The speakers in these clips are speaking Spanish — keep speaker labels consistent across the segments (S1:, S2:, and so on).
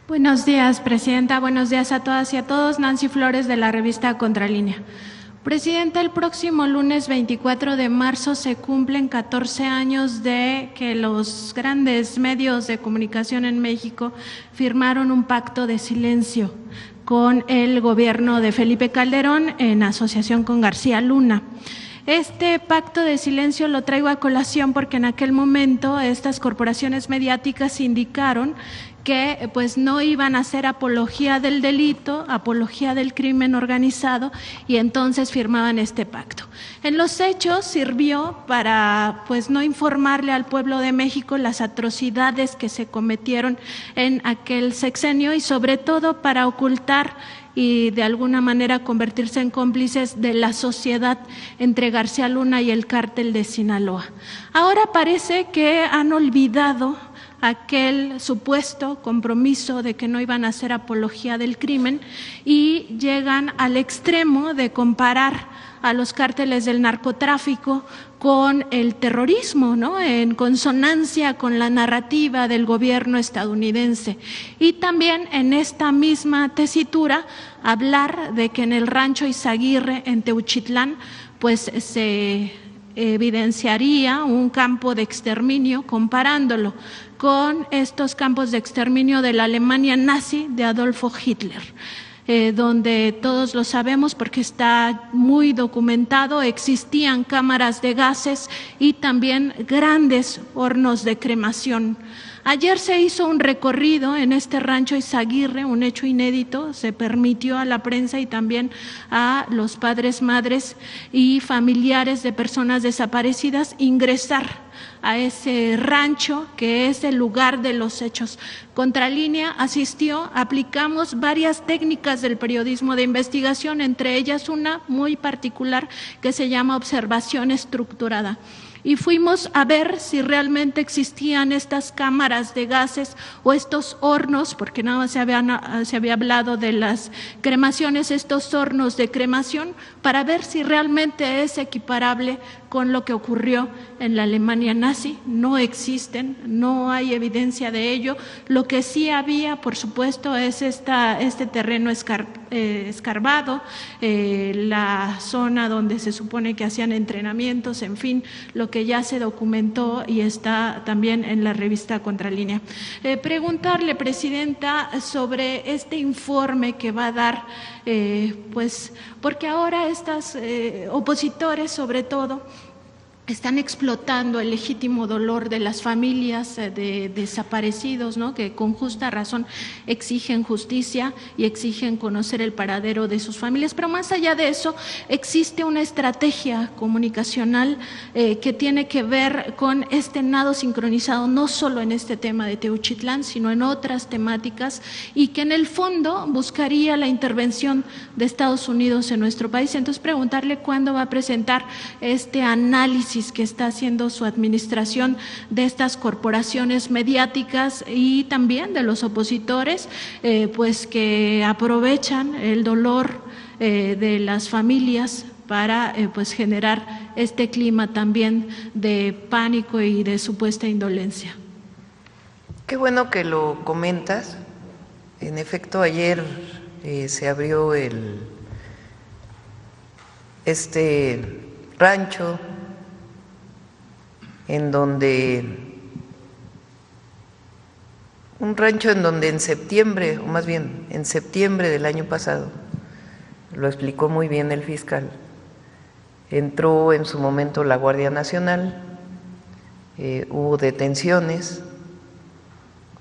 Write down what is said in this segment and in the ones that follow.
S1: Buenos días, Presidenta. Buenos días a todas y a todos. Nancy Flores, de la revista Contralínea. Presidenta, el próximo lunes 24 de marzo se cumplen 14 años de que los grandes medios de comunicación en México firmaron un pacto de silencio con el gobierno de Felipe Calderón en asociación con García Luna. Este pacto de silencio lo traigo a colación porque en aquel momento estas corporaciones mediáticas indicaron que pues no iban a hacer apología del delito, apología del crimen organizado, y entonces firmaban este pacto. En los hechos sirvió para pues no informarle al pueblo de México las atrocidades que se cometieron en aquel sexenio y sobre todo para ocultar y de alguna manera convertirse en cómplices de la sociedad entre García Luna y el cártel de Sinaloa. Ahora parece que han olvidado aquel supuesto compromiso de que no iban a hacer apología del crimen y llegan al extremo de comparar a los cárteles del narcotráfico con el terrorismo, ¿no?, en consonancia con la narrativa del gobierno estadounidense. Y también en esta misma tesitura hablar de que en el rancho Izaguirre, en Teuchitlán, pues se evidenciaría un campo de exterminio, comparándolo con estos campos de exterminio de la Alemania nazi de Adolfo Hitler. Donde todos lo sabemos porque está muy documentado, existían cámaras de gases y también grandes hornos de cremación. Ayer se hizo un recorrido en este rancho Izaguirre, un hecho inédito, se permitió a la prensa y también a los padres, madres y familiares de personas desaparecidas ingresar a ese rancho que es el lugar de los hechos. Contralínea asistió, aplicamos varias técnicas del periodismo de investigación, entre ellas una muy particular que se llama observación estructurada. Y fuimos a ver si realmente existían estas cámaras de gases o estos hornos, porque nada más se había hablado de las cremaciones, estos hornos de cremación, para ver si realmente es equiparable con lo que ocurrió en la Alemania nazi. No existen, no hay evidencia de ello. Lo que sí había, por supuesto, es este terreno escarbado, la zona donde se supone que hacían entrenamientos, en fin, lo que ya se documentó y está también en la revista Contralínea. Preguntarle, Presidenta, sobre este informe que va a dar, pues porque ahora estas opositores, sobre todo, están explotando el legítimo dolor de las familias de desaparecidos, ¿no?, que con justa razón exigen justicia y exigen conocer el paradero de sus familias. Pero más allá de eso, existe una estrategia comunicacional que tiene que ver con este nado sincronizado, no solo en este tema de Teuchitlán, sino en otras temáticas, y que en el fondo buscaría la intervención de Estados Unidos en nuestro país. Entonces, preguntarle cuándo va a presentar este análisis que está haciendo su administración de estas corporaciones mediáticas y también de los opositores, pues que aprovechan el dolor de las familias para pues generar este clima también de pánico y de supuesta indolencia.
S2: Qué bueno que lo comentas. En efecto, ayer se abrió este rancho en donde en septiembre, o más bien en septiembre del año pasado, lo explicó muy bien el fiscal, entró en su momento la Guardia Nacional, hubo detenciones,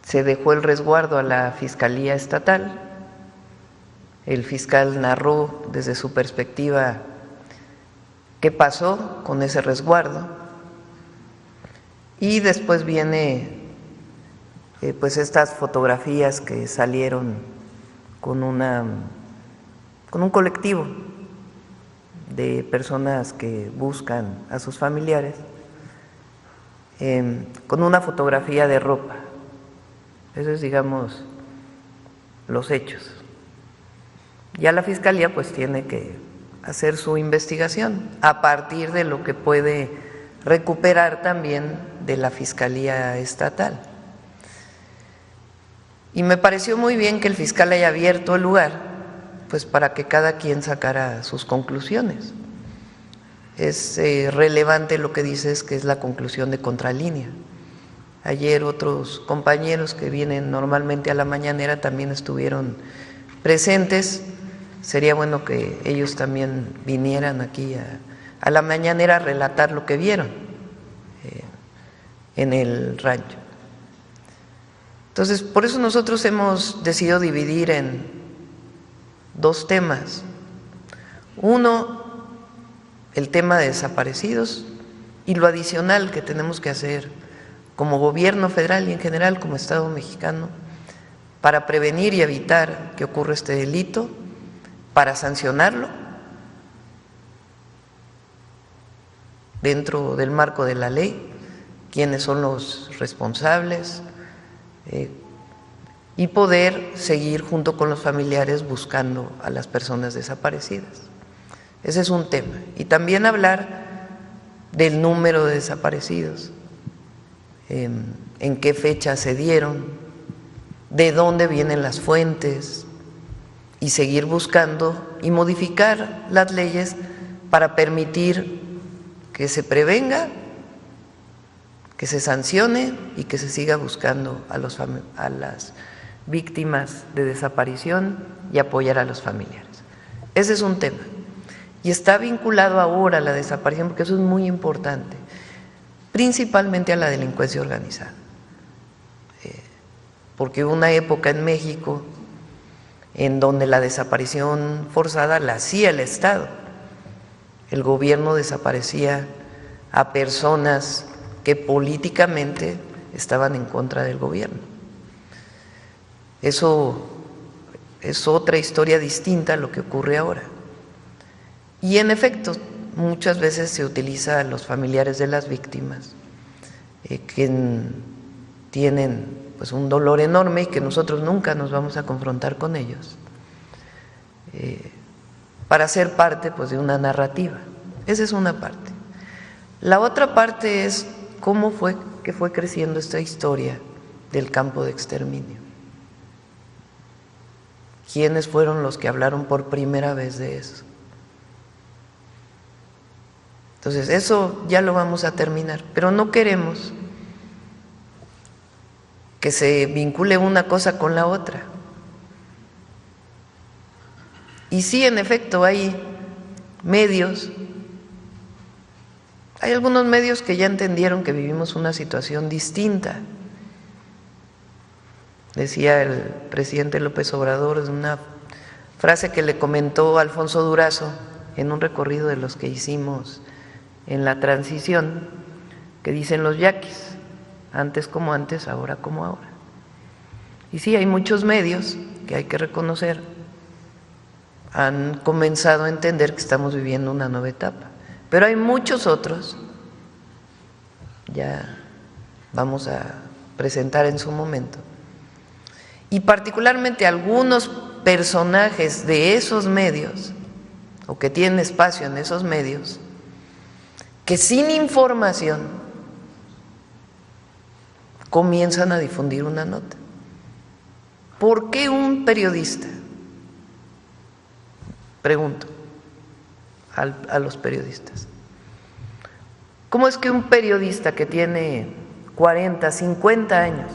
S2: se dejó el resguardo a la Fiscalía Estatal, el fiscal narró desde su perspectiva qué pasó con ese resguardo. Y después viene pues estas fotografías que salieron con un colectivo de personas que buscan a sus familiares, con una fotografía de ropa. Eso es, digamos, los hechos. Ya la Fiscalía pues tiene que hacer su investigación a partir de lo que puede recuperar también de la Fiscalía Estatal. Y me pareció muy bien que el fiscal haya abierto el lugar, pues para que cada quien sacara sus conclusiones. Es relevante lo que dices, que es la conclusión de Contralínea. Ayer otros compañeros que vienen normalmente a la mañanera también estuvieron presentes. Sería bueno que ellos también vinieran aquí a la mañanera a relatar lo que vieron en el rancho. Entonces, por eso nosotros hemos decidido dividir en dos temas. Uno, el tema de desaparecidos, y lo adicional que tenemos que hacer como gobierno federal y en general como Estado mexicano para prevenir y evitar que ocurra este delito, para sancionarlo dentro del marco de la ley, quiénes son los responsables, y poder seguir junto con los familiares buscando a las personas desaparecidas. Ese es un tema. Y también hablar del número de desaparecidos, en qué fecha se dieron, de dónde vienen las fuentes, y seguir buscando y modificar las leyes para permitir que se prevenga, que se sancione y que se siga buscando a las víctimas de desaparición y apoyar a los familiares. Ese es un tema. Y está vinculado ahora a la desaparición, porque eso es muy importante, principalmente a la delincuencia organizada. Porque hubo una época en México en donde la desaparición forzada la hacía el Estado. El gobierno desaparecía a personas que políticamente estaban en contra del gobierno. Eso es otra historia distinta a lo que ocurre ahora. Y en efecto, muchas veces se utiliza a los familiares de las víctimas, que tienen pues un dolor enorme y que nosotros nunca nos vamos a confrontar con ellos, para ser parte pues de una narrativa. Esa es una parte. La otra parte es cómo fue que fue creciendo esta historia del campo de exterminio. ¿Quiénes fueron los que hablaron por primera vez de eso? Entonces, eso ya lo vamos a terminar, pero no queremos que se vincule una cosa con la otra. Y sí, en efecto, hay medios, hay algunos medios que ya entendieron que vivimos una situación distinta. Decía el presidente López Obrador, una frase que le comentó Alfonso Durazo en un recorrido de los que hicimos en la transición, que dicen los yaquis: antes como antes, ahora como ahora. Y sí, hay muchos medios que hay que reconocer, han comenzado a entender que estamos viviendo una nueva etapa, pero hay muchos otros, ya vamos a presentar en su momento, y particularmente algunos personajes de esos medios, o que tienen espacio en esos medios, que sin información comienzan a difundir una nota. ¿Por qué un periodista? Pregunto a los periodistas. ¿Cómo es que un periodista que tiene 40, 50 años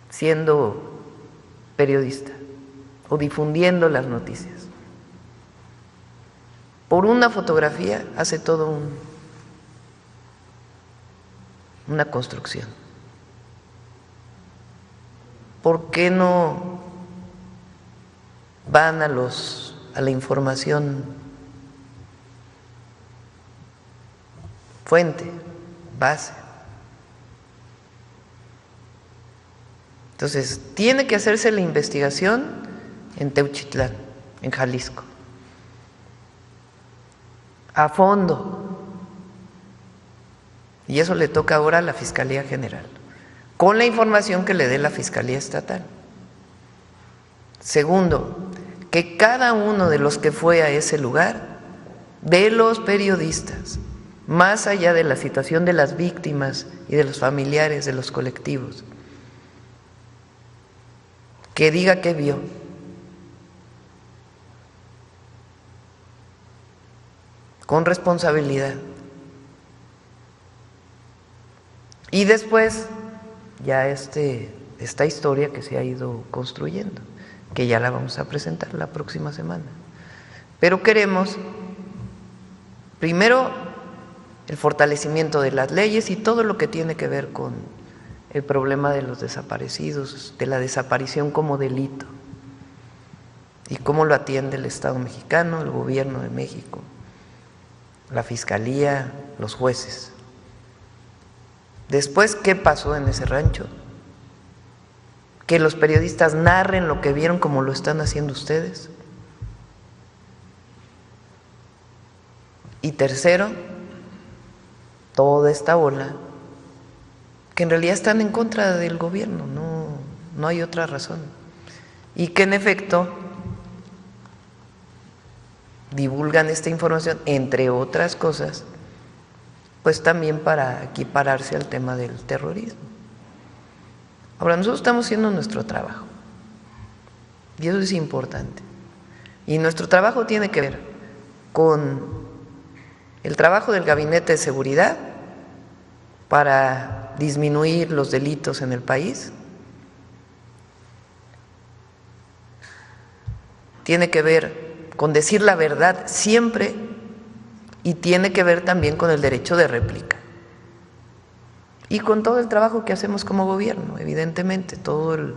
S2: siendo periodista o difundiendo las noticias, por una fotografía hace todo una construcción? ¿Por qué no van a la información fuente, base? Entonces, tiene que hacerse la investigación en Teuchitlán, en Jalisco, a fondo, y eso le toca ahora a la Fiscalía General, con la información que le dé la Fiscalía Estatal. Segundo, que cada uno de los que fue a ese lugar, de los periodistas, más allá de la situación de las víctimas y de los familiares de los colectivos, que diga qué vio. Con responsabilidad. Y después, ya esta historia que se ha ido construyendo, que ya la vamos a presentar la próxima semana. Pero queremos, primero, el fortalecimiento de las leyes y todo lo que tiene que ver con el problema de los desaparecidos, de la desaparición como delito, y cómo lo atiende el Estado mexicano, el gobierno de México, la Fiscalía, los jueces. Después, ¿qué pasó en ese rancho? Que los periodistas narren lo que vieron como lo están haciendo ustedes. Y tercero, toda esta ola, que en realidad están en contra del gobierno, no hay otra razón. Y que en efecto divulgan esta información, entre otras cosas, pues también para equipararse al tema del terrorismo. Ahora, nosotros estamos haciendo nuestro trabajo, y eso es importante. Y nuestro trabajo tiene que ver con el trabajo del Gabinete de Seguridad para disminuir los delitos en el país. Tiene que ver con decir la verdad siempre y tiene que ver también con el derecho de réplica. Y con todo el trabajo que hacemos como gobierno, evidentemente, todos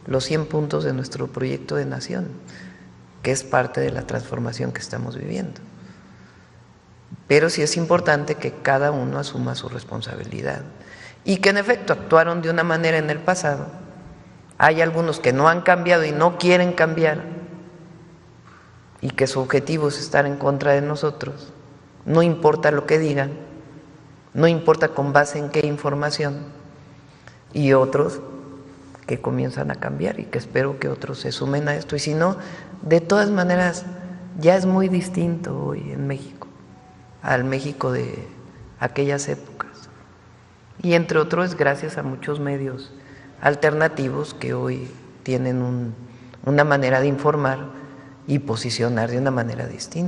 S2: los 100 puntos de nuestro proyecto de nación, que es parte de la transformación que estamos viviendo. Pero sí es importante que cada uno asuma su responsabilidad y que en efecto actuaron de una manera en el pasado. Hay algunos que no han cambiado y no quieren cambiar y que su objetivo es estar en contra de nosotros, no importa lo que digan, no importa con base en qué información, y otros que comienzan a cambiar y que espero que otros se sumen a esto. Y si no, de todas maneras ya es muy distinto hoy en México al México de aquellas épocas, y entre otros es gracias a muchos medios alternativos que hoy tienen una manera de informar y posicionar de una manera distinta.